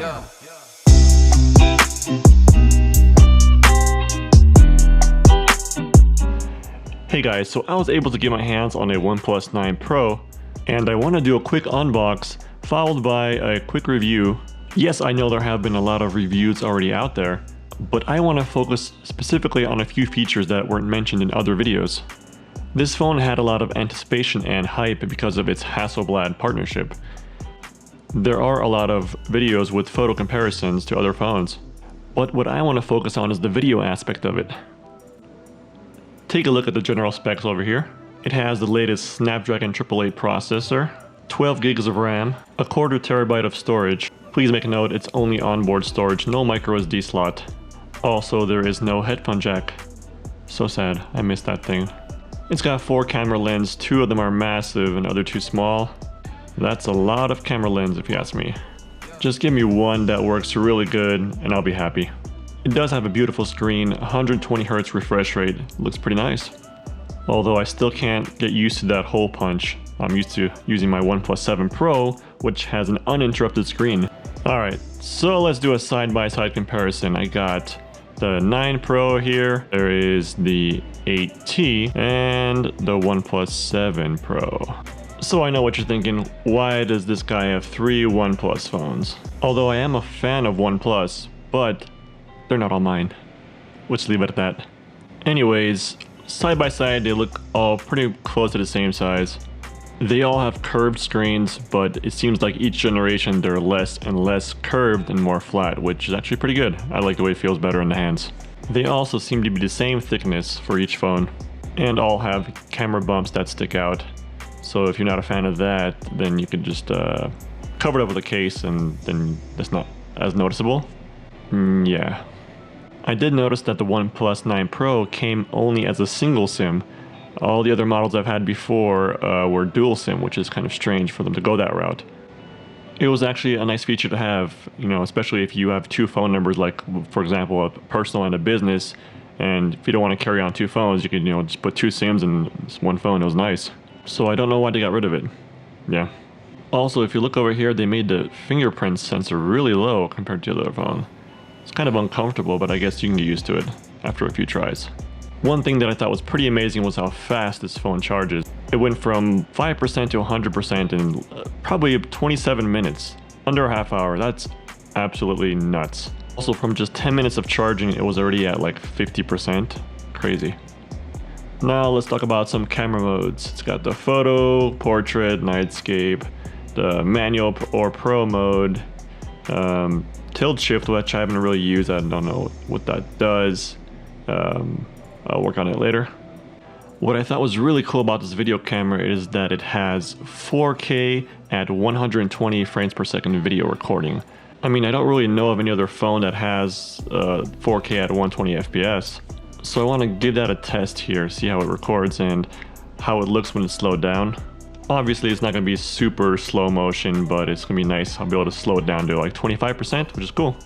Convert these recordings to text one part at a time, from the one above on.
Hey guys, so I was able to get my hands on a OnePlus 9 Pro, and I want to do a quick unbox followed by a quick review. Yes, I know there have been a lot of reviews already out there, but I want to focus specifically on a few features that weren't mentioned in other videos. This phone had a lot of anticipation and hype because of its Hasselblad partnership. There are a lot of videos with photo comparisons to other phones, but what I want to focus on is the video aspect of it. Take a look at the general specs over here. It has the latest Snapdragon 888 processor, 12 gigs of RAM, a 1/4 terabyte of storage. Please make a note, it's only onboard storage, no micro SD slot. Also, there is no headphone jack. So sad, I missed that thing. It's got 4 camera lenses, 2 of them are massive and other 2 small. That's a lot of camera lens if you ask me. Just give me one that works really good and I'll be happy. It does have a beautiful screen, 120Hz refresh rate, looks pretty nice. Although I still can't get used to that hole punch. I'm used to using my OnePlus 7 Pro, which has an uninterrupted screen. Alright, so let's do a side-by-side comparison. I got the 9 Pro here, there is the 8T, and the OnePlus 7 Pro. So I know what you're thinking, why does this guy have 3 OnePlus phones? Although I am a fan of OnePlus, but they're not all mine. Let's leave it at that. Anyways, side by side, they look all pretty close to the same size. They all have curved screens, but it seems like each generation they're less and less curved and more flat, which is actually pretty good. I like the way it feels better in the hands. They also seem to be the same thickness for each phone, and all have camera bumps that stick out. So if you're not a fan of that, then you could just cover it up with a case and then that's not as noticeable. Yeah. I did notice that the OnePlus 9 Pro came only as a single SIM. All the other models I've had before were dual SIM, which is kind of strange for them to go that route. It was actually a nice feature to have, you know, especially if you have 2 phone numbers, like for example, a personal and a business. And if you don't want to carry on 2 phones, you can, you know, just put 2 SIMs in one phone. It was nice. So I don't know why they got rid of it. Yeah. Also, if you look over here, they made the fingerprint sensor really low compared to the other phone. It's kind of uncomfortable, but I guess you can get used to it after a few tries. One thing that I thought was pretty amazing was how fast this phone charges. It went from 5% to 100% in probably 27 minutes, under a half hour. That's absolutely nuts. Also, from just 10 minutes of charging, it was already at like 50%. Crazy. Now let's talk about some camera modes. It's got the photo, portrait, nightscape, the manual or pro mode, tilt shift, which I haven't really used. I don't know what that does. I'll work on it later. What I thought was really cool about this video camera is that it has 4K at 120 frames per second video recording. I mean, I don't really know of any other phone that has 4K at 120 FPS. So I want to give that a test here, see how it records and how it looks when it's slowed down. Obviously, it's not going to be super slow motion, but it's going to be nice. I'll be able to slow it down to like 25%, which is cool.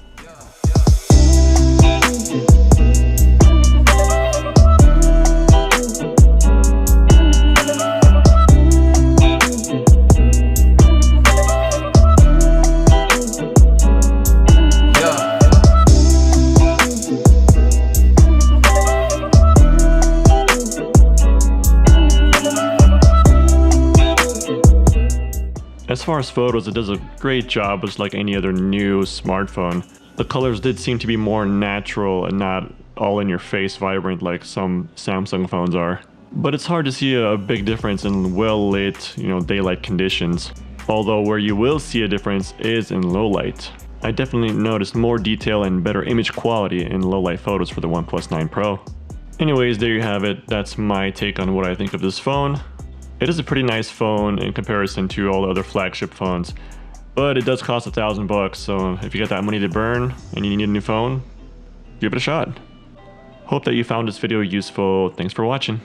As far as photos, it does a great job, just like any other new smartphone. The colors did seem to be more natural and not all in your face vibrant like some Samsung phones are. But it's hard to see a big difference in well lit, you know, daylight conditions. Although where you will see a difference is in low light. I definitely noticed more detail and better image quality in low light photos for the OnePlus 9 Pro. Anyways, there you have it. That's my take on what I think of this phone. It is a pretty nice phone in comparison to all the other flagship phones, but it does cost $1,000, so if you got that money to burn and you need a new phone, give it a shot. Hope that you found this video useful. Thanks for watching.